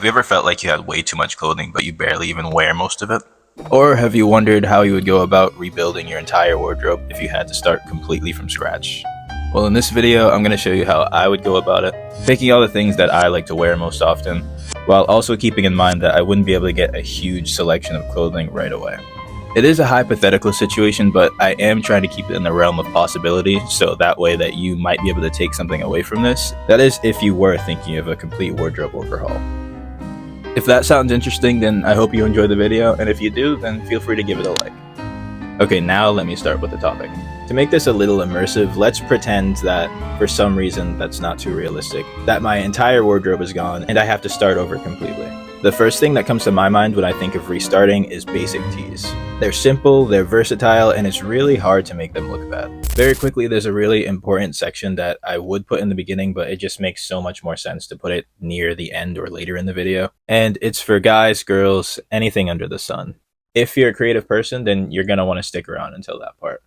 Have you ever felt like you had way too much clothing, but you barely even wear most of it? Or have you wondered how you would go about rebuilding your entire wardrobe if you had to start completely from scratch? Well, in this video, I'm going to show you how I would go about it, picking all the things that I like to wear most often, while also keeping in mind that I wouldn't be able to get a huge selection of clothing right away. It is a hypothetical situation, but I am trying to keep it in the realm of possibility, so that way that you might be able to take something away from this. That is, if you were thinking of a complete wardrobe overhaul. If that sounds interesting, then I hope you enjoy the video, and if you do, then feel free to give it a like. Okay, now let me start with the topic. To make this a little immersive, let's pretend that, for some reason that's not too realistic, that my entire wardrobe is gone and I have to start over completely. The first thing that comes to my mind when I think of restarting is basic tees. They're simple, they're versatile, and it's really hard to make them look bad. Very quickly, there's a really important section that I would put in the beginning, but it just makes so much more sense to put it near the end or later in the video. And it's for guys, girls, anything under the sun. If you're a creative person, then you're gonna want to stick around until that part.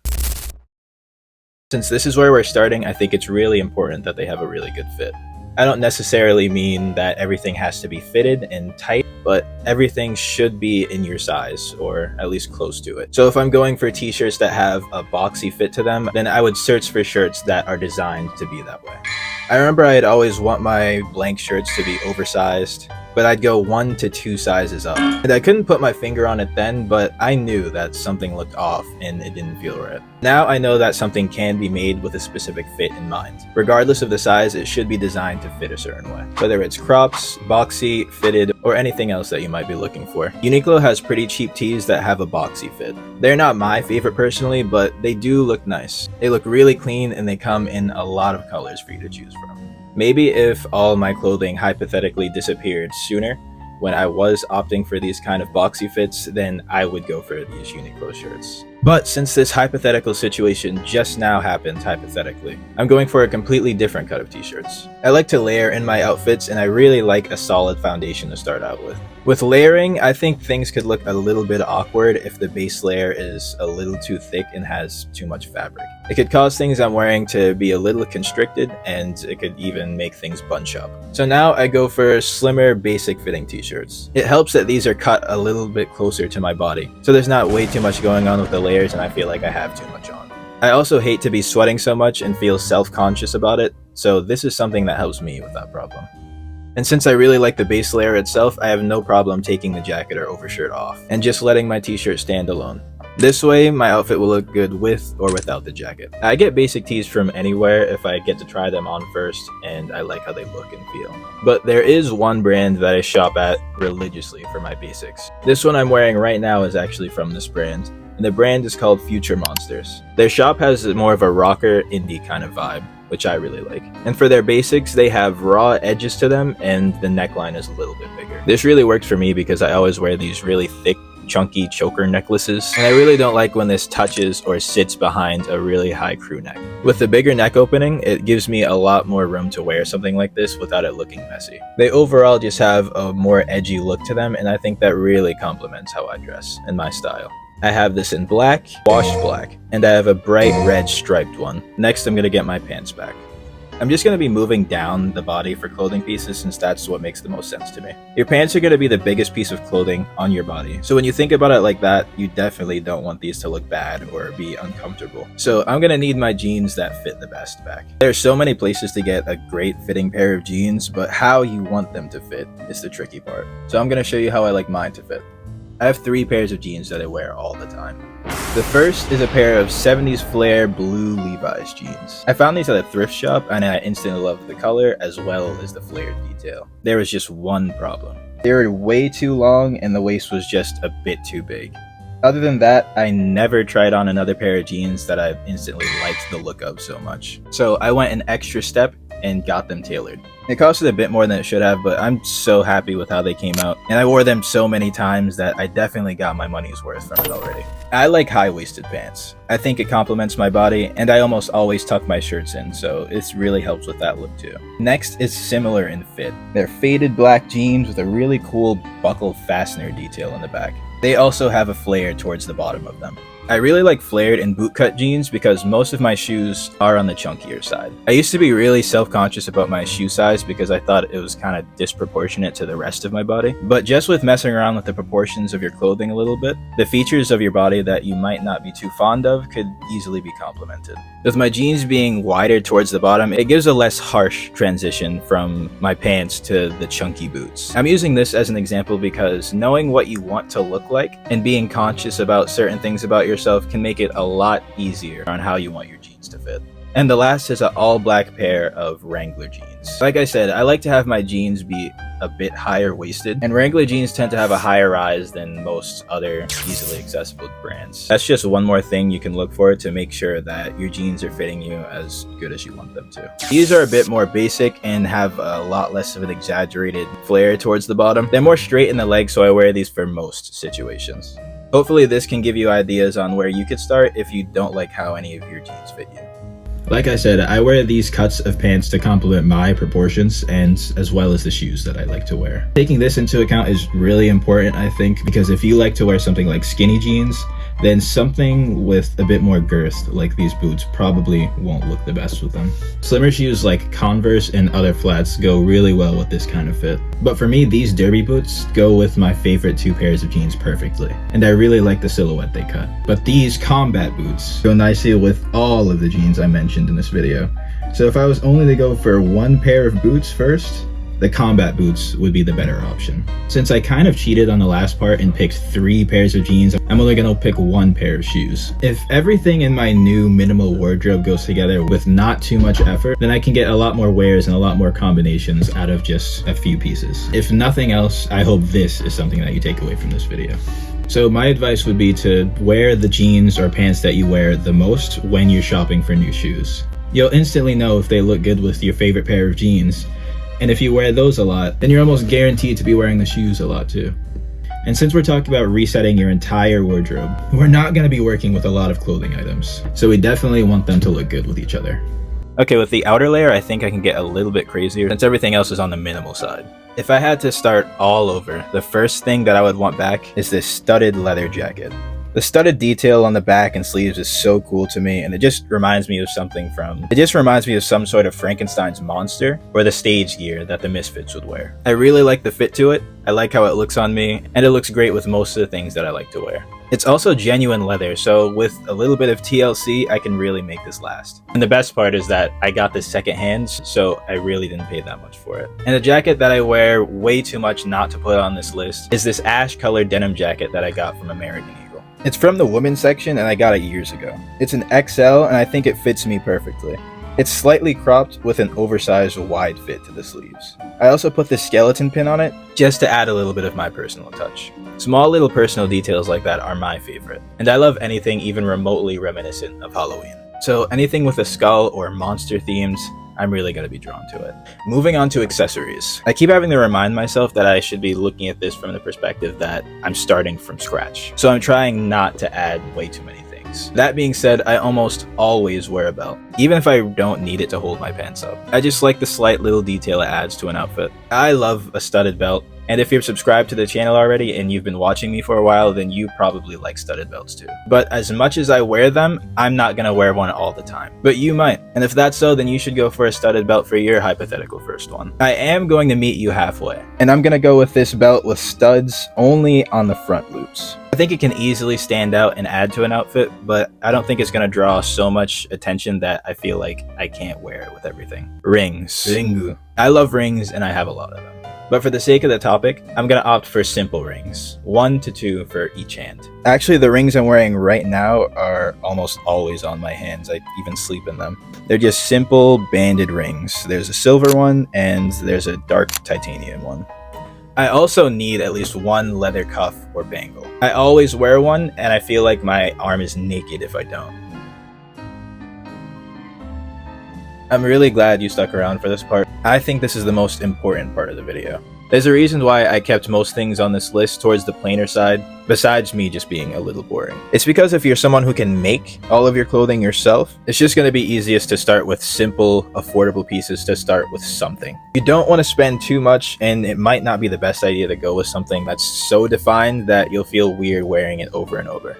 Since this is where we're starting, I think it's really important that they have a really good fit. I don't necessarily mean that everything has to be fitted and tight, but everything should be in your size, or at least close to it. So if I'm going for t-shirts that have a boxy fit to them, then I would search for shirts that are designed to be that way. I remember I'd always want my blank shirts to be oversized, but I'd go 1 to 2 sizes up. And I couldn't put my finger on it then, but I knew that something looked off and it didn't feel right. Now I know that something can be made with a specific fit in mind. Regardless of the size, it should be designed to fit a certain way. Whether it's crops, boxy, fitted, or anything else that you might be looking for. Uniqlo has pretty cheap tees that have a boxy fit. They're not my favorite personally, but they do look nice. They look really clean and they come in a lot of colors for you to choose from. Maybe if all my clothing hypothetically disappeared sooner, when I was opting for these kind of boxy fits, then I would go for these Uniqlo shirts. But since this hypothetical situation just now happened hypothetically, I'm going for a completely different cut of t-shirts. I like to layer in my outfits, and I really like a solid foundation to start out with. With layering, I think things could look a little bit awkward if the base layer is a little too thick and has too much fabric. It could cause things I'm wearing to be a little constricted, and it could even make things bunch up. So now I go for slimmer, basic fitting t-shirts. It helps that these are cut a little bit closer to my body, so there's not way too much going on with the layers and I feel like I have too much on. I also hate to be sweating so much and feel self-conscious about it, so this is something that helps me with that problem. And since I really like the base layer itself, I have no problem taking the jacket or overshirt off and just letting my t-shirt stand alone. This way, my outfit will look good with or without the jacket. I get basic tees from anywhere if I get to try them on first and I like how they look and feel. But there is one brand that I shop at religiously for my basics. This one I'm wearing right now is actually from this brand, and the brand is called Future Monsters. Their shop has more of a rocker indie kind of vibe, which I really like. And for their basics, they have raw edges to them and the neckline is a little bit bigger. This really works for me because I always wear these really thick, chunky choker necklaces, and I really don't like when this touches or sits behind a really high crew neck. With the bigger neck opening, it gives me a lot more room to wear something like this without it looking messy. They overall just have a more edgy look to them, and I think that really complements how I dress and my style. I have this in black, washed black, and I have a bright red striped one. Next, I'm going to get my pants back. I'm just going to be moving down the body for clothing pieces since that's what makes the most sense to me. Your pants are going to be the biggest piece of clothing on your body. So when you think about it like that, you definitely don't want these to look bad or be uncomfortable. So I'm going to need my jeans that fit the best back. There are so many places to get a great fitting pair of jeans, but how you want them to fit is the tricky part. So I'm going to show you how I like mine to fit. I have 3 pairs of jeans that I wear all the time. The first is a pair of 70s flare blue Levi's jeans. I found these at a thrift shop and I instantly loved the color as well as the flared detail. There was just one problem. They were way too long and the waist was just a bit too big. Other than that, I never tried on another pair of jeans that I instantly liked the look of so much. So I went an extra step and got them tailored. It costed a bit more than it should have, but I'm so happy with how they came out. And I wore them so many times that I definitely got my money's worth from it already. I like high-waisted pants. I think it complements my body, and I almost always tuck my shirts in, so it really helps with that look too. Next is similar in fit. They're faded black jeans with a really cool buckle fastener detail in the back. They also have a flare towards the bottom of them. I really like flared and bootcut jeans because most of my shoes are on the chunkier side. I used to be really self-conscious about my shoe size because I thought it was kind of disproportionate to the rest of my body. But just with messing around with the proportions of your clothing a little bit, the features of your body that you might not be too fond of could easily be complemented. With my jeans being wider towards the bottom, it gives a less harsh transition from my pants to the chunky boots. I'm using this as an example because knowing what you want to look like and being conscious about certain things about yourself can make it a lot easier on how you want your jeans to fit. And the last is an all-black pair of Wrangler jeans. Like I said, I like to have my jeans be a bit higher waisted, and Wrangler jeans tend to have a higher rise than most other easily accessible brands. That's just one more thing you can look for to make sure that your jeans are fitting you as good as you want them to. These are a bit more basic and have a lot less of an exaggerated flare towards the bottom. They're more straight in the leg, so I wear these for most situations. Hopefully this can give you ideas on where you could start if you don't like how any of your jeans fit you. Like I said, I wear these cuts of pants to complement my proportions and as well as the shoes that I like to wear. Taking this into account is really important, I think, because if you like to wear something like skinny jeans, then something with a bit more girth like these boots probably won't look the best with them. Slimmer shoes like Converse and other flats go really well with this kind of fit. But for me, these derby boots go with my favorite two pairs of jeans perfectly, and I really like the silhouette they cut. But these combat boots go nicely with all of the jeans I mentioned in this video. So if I was only to go for one pair of boots first, the combat boots would be the better option. Since I kind of cheated on the last part and picked 3 pairs of jeans, I'm only gonna pick 1 pair of shoes. If everything in my new minimal wardrobe goes together with not too much effort, then I can get a lot more wears and a lot more combinations out of just a few pieces. If nothing else, I hope this is something that you take away from this video. So my advice would be to wear the jeans or pants that you wear the most when you're shopping for new shoes. You'll instantly know if they look good with your favorite pair of jeans. And if you wear those a lot, then you're almost guaranteed to be wearing the shoes a lot too. And since we're talking about resetting your entire wardrobe, we're not going to be working with a lot of clothing items. So we definitely want them to look good with each other. Okay, with the outer layer, I think I can get a little bit crazier since everything else is on the minimal side. If I had to start all over, the first thing that I would want back is this studded leather jacket. The studded detail on the back and sleeves is so cool to me, and it just reminds me of some sort of Frankenstein's monster or the stage gear that the Misfits would wear. I really like the fit to it, I like how it looks on me, and it looks great with most of the things that I like to wear. It's also genuine leather, so with a little bit of TLC, I can really make this last. And the best part is that I got this secondhand, so I really didn't pay that much for it. And the jacket that I wear way too much not to put on this list is this ash colored denim jacket that I got from American Eagle. It's from the women's section and I got it years ago. It's an XL and I think it fits me perfectly. It's slightly cropped with an oversized wide fit to the sleeves. I also put this skeleton pin on it just to add a little bit of my personal touch. Small little personal details like that are my favorite, and I love anything even remotely reminiscent of Halloween. So anything with a skull or monster themes, I'm really going to be drawn to it. Moving on to accessories. I keep having to remind myself that I should be looking at this from the perspective that I'm starting from scratch. So I'm trying not to add way too many things. That being said, I almost always wear a belt, even if I don't need it to hold my pants up. I just like the slight little detail it adds to an outfit. I love a studded belt. And if you're subscribed to the channel already and you've been watching me for a while, then you probably like studded belts too. But as much as I wear them, I'm not gonna wear one all the time. But you might. And if that's so, then you should go for a studded belt for your hypothetical first one. I am going to meet you halfway. And I'm gonna go with this belt with studs only on the front loops. I think it can easily stand out and add to an outfit, but I don't think it's gonna draw so much attention that I feel like I can't wear it with everything. Rings. Ringu. I love rings and I have a lot of them. But for the sake of the topic, I'm gonna opt for simple rings. 1 to 2 for each hand. Actually, the rings I'm wearing right now are almost always on my hands. I even sleep in them. They're just simple banded rings. There's a silver one and there's a dark titanium one. I also need at least one leather cuff or bangle. I always wear one and I feel like my arm is naked if I don't. I'm really glad you stuck around for this part. I think this is the most important part of the video. There's a reason why I kept most things on this list towards the plainer side, besides me just being a little boring. It's because if you're someone who can make all of your clothing yourself, it's just going to be easiest to start with simple, affordable pieces to start with something. You don't want to spend too much, and it might not be the best idea to go with something that's so defined that you'll feel weird wearing it over and over.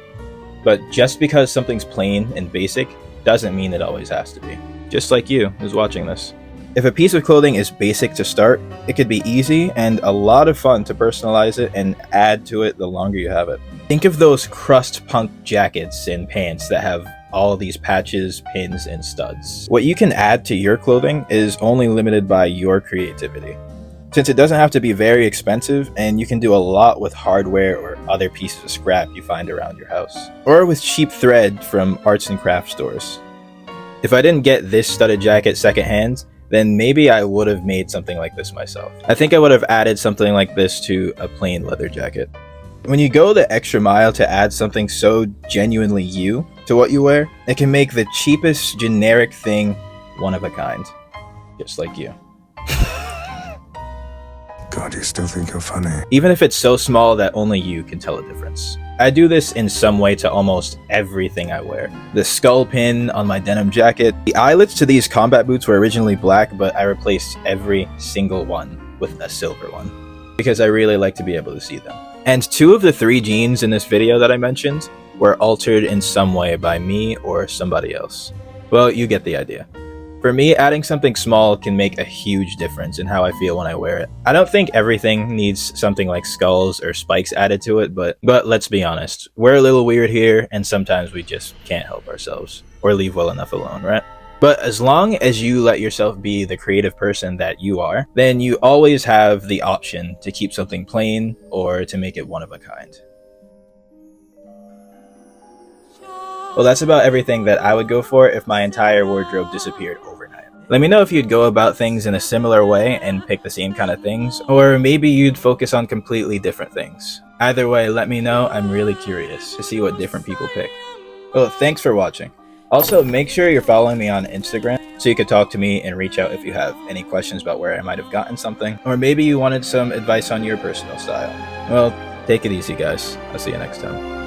But just because something's plain and basic doesn't mean it always has to be. Just like you who's watching this. If a piece of clothing is basic to start, it could be easy and a lot of fun to personalize it and add to it the longer you have it. Think of those crust punk jackets and pants that have all these patches, pins, and studs. What you can add to your clothing is only limited by your creativity, since it doesn't have to be very expensive and you can do a lot with hardware or other pieces of scrap you find around your house, or with cheap thread from arts and craft stores. If I didn't get this studded jacket secondhand, then maybe I would have made something like this myself. I think I would have added something like this to a plain leather jacket. When you go the extra mile to add something so genuinely you to what you wear, it can make the cheapest generic thing one of a kind. Just like you. God, you still think you're funny. Even if it's so small that only you can tell a difference. I do this in some way to almost everything I wear. The skull pin on my denim jacket. The eyelets to these combat boots were originally black, but I replaced every single one with a silver one, because I really like to be able to see them. And 2 of the 3 jeans in this video that I mentioned were altered in some way by me or somebody else. Well, you get the idea. For me, adding something small can make a huge difference in how I feel when I wear it. I don't think everything needs something like skulls or spikes added to it, but let's be honest. We're a little weird here, and sometimes we just can't help ourselves, or leave well enough alone, right? But as long as you let yourself be the creative person that you are, then you always have the option to keep something plain or to make it one of a kind. Well, that's about everything that I would go for if my entire wardrobe disappeared overnight. Let me know if you'd go about things in a similar way and pick the same kind of things, or maybe you'd focus on completely different things. Either way, let me know. I'm really curious to see what different people pick. Well, thanks for watching. Also, make sure you're following me on Instagram so you can talk to me and reach out if you have any questions about where I might have gotten something, or maybe you wanted some advice on your personal style. Well, take it easy, guys. I'll see you next time.